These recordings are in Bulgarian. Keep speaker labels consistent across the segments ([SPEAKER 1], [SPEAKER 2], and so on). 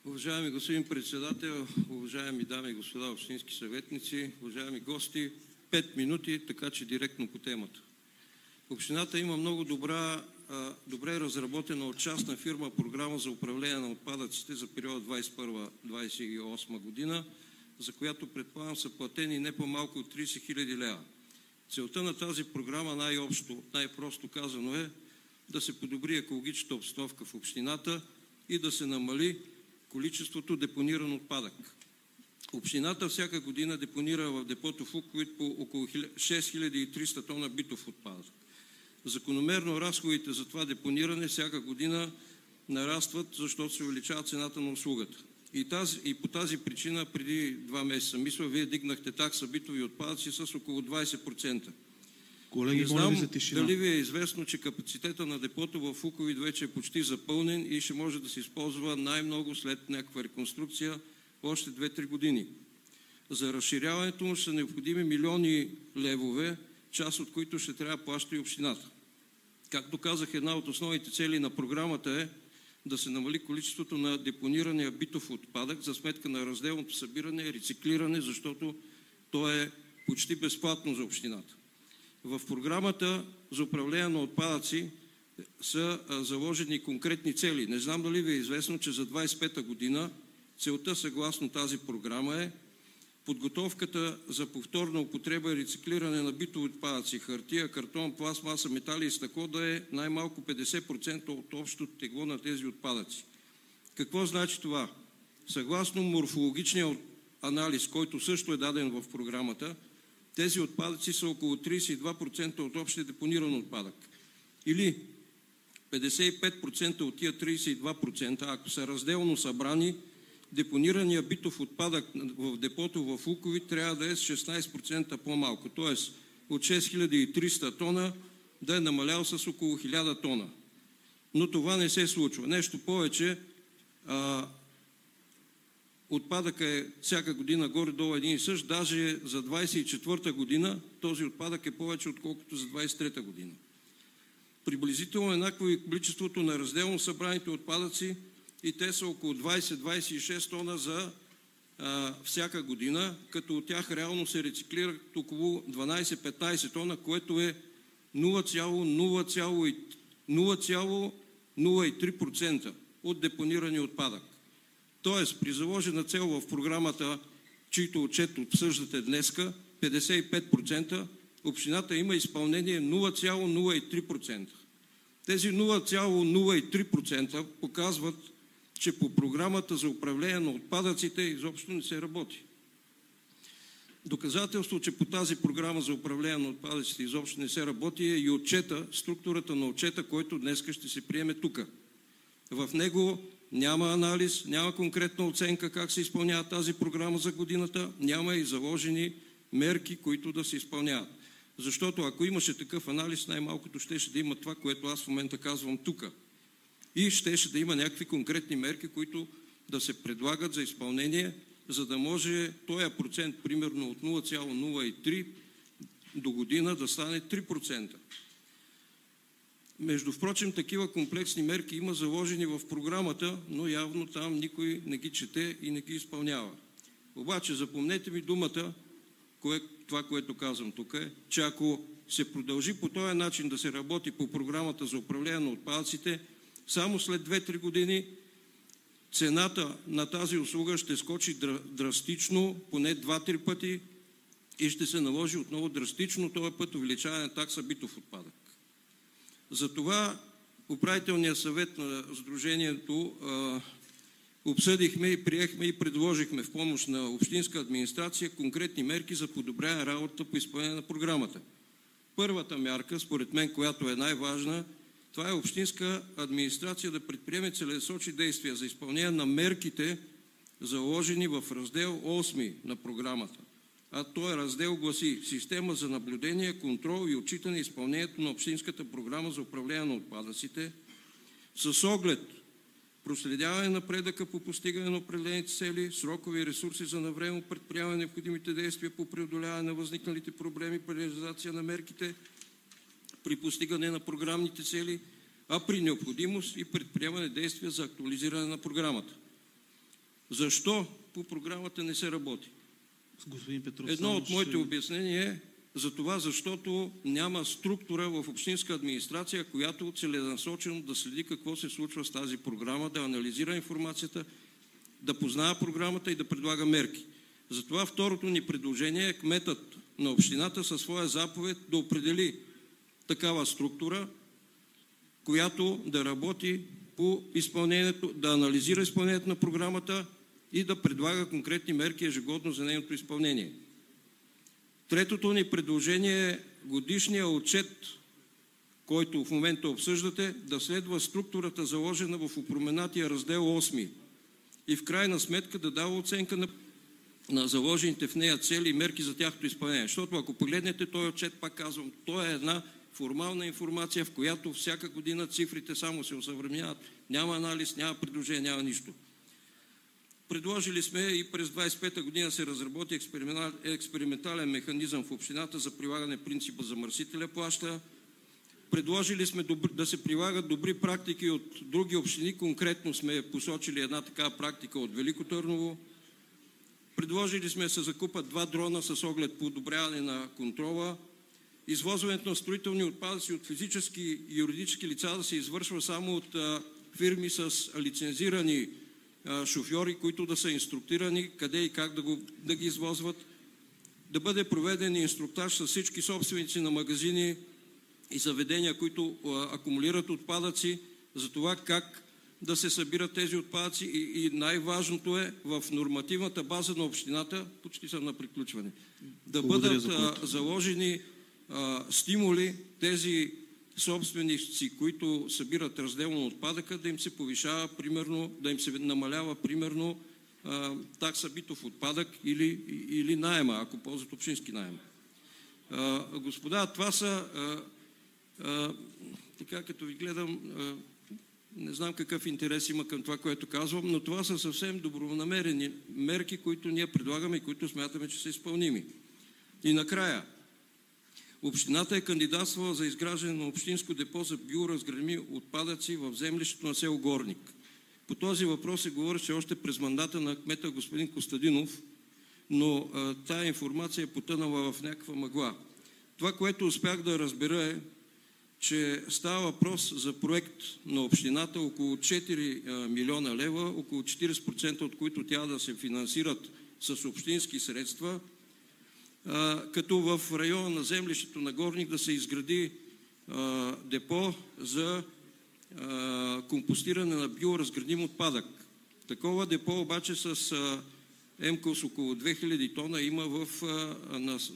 [SPEAKER 1] Уважаеми господин председател, уважаеми дами и господа общински съветници, уважаеми гости, 5 минути, така че директно по темата. Общината има много добре разработена от частна фирма програма за управление на отпадъците за период 2021-2028 година, за която предполагам са платени не по-малко от 30 000 лева. Целта на тази програма най-просто казано е да се подобри екологичната обстановка в общината и да се намали количеството депониран отпадък. Общината всяка година депонира в депото в Луковит по около 6300 тона битов отпадък. Закономерно разходите за това депониране всяка година нарастват, защото се увеличава цената на услугата. И по тази причина преди 2 месеца, мисля, вие дигнахте такса битови отпадъци с около 20%.
[SPEAKER 2] Колеги,
[SPEAKER 1] не знам дали ви е известно, че капацитета на депото в Луковит вече е почти запълнен и ще може да се използва най-много след някаква реконструкция още 2-3 години. За разширяването му са необходими милиони левове, част от които ще трябва да плаща и общината. Както казах, една от основните цели на програмата е да се намали количеството на депонирания битов отпадък за сметка на разделното събиране и рециклиране, защото то е почти безплатно за общината. В програмата за управление на отпадъци са заложени конкретни цели. Не знам дали ви е известно, че за 2025 година целта съгласно тази програма е подготовката за повторна употреба и рециклиране на битови отпадъци, хартия, картон, пластмаса, метали и стъкло да е най-малко 50% от общото тегло на тези отпадъци. Какво значи това? Съгласно морфологичния анализ, който също е даден в програмата, тези отпадъци са около 32% от общия депониран отпадък. Или 55% от тия 32%, ако са разделно събрани, депонирания битов отпадък в депото в Луковит трябва да е с 16% по-малко. Т.е. от 6300 тона да е намалял с около 1000 тона. Но това не се случва. Нещо повече, отпадъка е всяка година горе-долу един и същ, даже за 24-та година този отпадък е повече отколкото за 23-та година. Приблизително еднакво е количеството на разделно събраните отпадъци и те са около 20-26 тона за всяка година, като от тях реално се рециклират около 12-15 тона, което е 0,03% от депонирания отпадък. Тоест, при заложена цел в програмата, чийто отчет обсъждате днеска, 55%, общината има изпълнение 0,03%. Тези 0,03% показват, че по програмата за управление на отпадъците изобщо не се работи. Доказателство, че по тази програма за управление на отпадъците изобщо не се работи е и отчета, структурата на отчета, който днеска ще се приеме тук. В него няма анализ, няма конкретна оценка как се изпълнява тази програма за годината, няма и заложени мерки, които да се изпълняват. Защото ако имаше такъв анализ, най-малкото щеше да има това, което аз в момента казвам тук. И щеше да има някакви конкретни мерки, които да се предлагат за изпълнение, за да може този процент, примерно от 0,03 до година да стане 3%. Между впрочем, такива комплексни мерки има заложени в програмата, но явно там никой не ги чете и не ги изпълнява. Обаче, запомнете ми думата, това, което казвам тук е, че ако се продължи по този начин да се работи по програмата за управление на отпадъците, само след 2-3 години цената на тази услуга ще скочи драстично, поне 2-3 пъти и ще се наложи отново драстично този път увеличаване на такса битов отпадък. Затова управителният съвет на Сдружението обсъдихме и приехме и предложихме в помощ на общинска администрация конкретни мерки за подобряване работата по изпълнение на програмата. Първата мярка, според мен, която е най-важна, това е общинска администрация да предприеме целенасочени действия за изпълнение на мерките, заложени в раздел 8 на програмата. А този раздел гласи: система за наблюдение, контрол и отчитане изпълнението на общинската програма за управление на отпадъците с оглед проследяване напредъка по постигане на определените цели, срокови и ресурси за навременно предприемане на необходимите действия по преодоляване на възникналите проблеми при реализация на мерките, при постигане на програмните цели, а при необходимост и предприемане действия за актуализиране на програмата. Защо по програмата не се работи?
[SPEAKER 2] Господин Петров,
[SPEAKER 1] едно от моите обяснения е за това, защото няма структура в общинска администрация, която целенасочено да следи какво се случва с тази програма, да анализира информацията, да познава програмата и да предлага мерки. Затова второто ни предложение е кметът на общината със своя заповед да определи такава структура, която да работи по изпълнението, да анализира изпълнението на програмата и да предлага конкретни мерки ежегодно за нейното изпълнение. Третото ни предложение е годишния отчет, който в момента обсъждате, да следва структурата, заложена в упоменатия раздел 8 и в крайна сметка да дава оценка на заложените в нея цели и мерки за тяхното изпълнение. Защото ако погледнете този отчет, пак казвам, то е една формална информация, в която всяка година цифрите само се осъвременяват. Няма анализ, няма предложение, няма нищо. Предложили сме и през 25-та година се разработи експериментален механизъм в общината за прилагане принципа замърсителя плаща. Предложили сме да се прилагат добри практики от други общини. Конкретно сме посочили една такава практика от Велико Търново. Предложили сме да се закупат 2 дрона с оглед подобряване на контрола. Извозването на строителни отпадъци от физически и юридически лица да се извършва само от фирми с лицензирани шофьори, които да са инструктирани къде и как да ги извозват. Да бъде проведен инструктаж с всички собственици на магазини и заведения, които акумулират отпадъци, за това как да се събират тези отпадъци и най-важното е в нормативната база на общината, почти съм на приключване, да бъдат заложени стимули тези собственици, които събират разделно отпадъка, да им се повишава, примерно, да им се намалява, примерно, такса битов отпадък или наема, ако ползват общински наем. Господа, това са, така като ви гледам, не знам какъв интерес има към това, което казвам, но това са съвсем добронамерени мерки, които ние предлагаме и които смятаме, че са изпълними. И накрая, общината е кандидатствала за изграждане на общинско депо за биоразградими отпадъци в землището на село Горник. По този въпрос се говореше още през мандата на кмета господин Костадинов, но тая информация е потънала в някаква мъгла. Това, което успях да разбера е, че става въпрос за проект на общината около 4 милиона лева, около 40% от които тя да се финансират с общински средства, като в района на землището на Горник да се изгради депо за компостиране на биоразградим отпадък. Такова депо обаче с емкост около 2000 тона има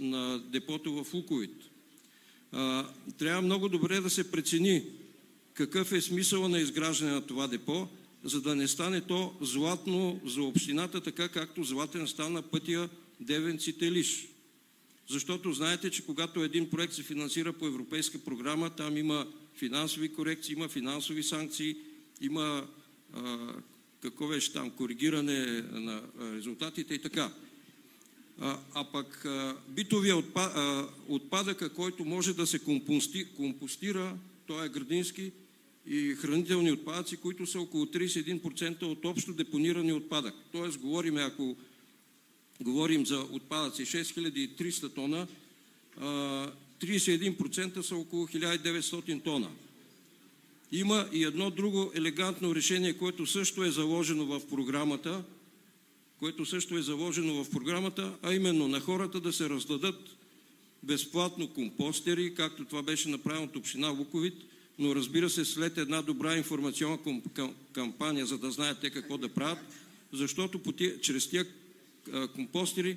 [SPEAKER 1] на депото в Луковит. Трябва много добре да се прецени какъв е смисъла на изграждане на това депо, за да не стане то златно за общината, така както златен стана пътя Девенци-Телиш. Защото знаете, че когато един проект се финансира по европейска програма, там има финансови корекции, има финансови санкции, има коригиране на резултатите и така. А пък битовия отпадъка, който може да се компостира, той е градински и хранителни отпадъци, които са около 31% от общо депонирани отпадък. Тоест, ако говорим за отпадъци 6300 тона, 31% са около 1900 тона. Има и едно друго елегантно решение, което също е заложено в програмата, а именно на хората да се раздадат безплатно компостери, както това беше направено от община Луковит, но разбира се след една добра информационна кампания, за да знаят те какво да правят, защото чрез тия компостери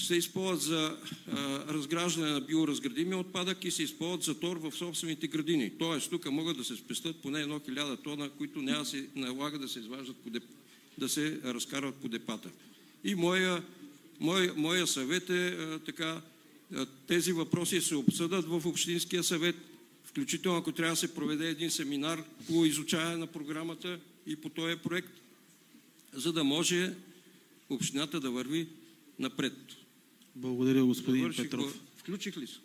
[SPEAKER 1] се използват за разграждане на биоразградими отпадък и се използват за тор в собствените градини. Тоест, тук могат да се спестят поне 1000 тона, които няма да се налага да се изваждат да се разкарват по депата. И моя съвет е тези въпроси се обсъдят в Общинския съвет, включително ако трябва да се проведе един семинар по изучаване на програмата и по този проект, за да може общината да върви напред.
[SPEAKER 2] Благодаря, господин Петров.
[SPEAKER 1] Включих ли се?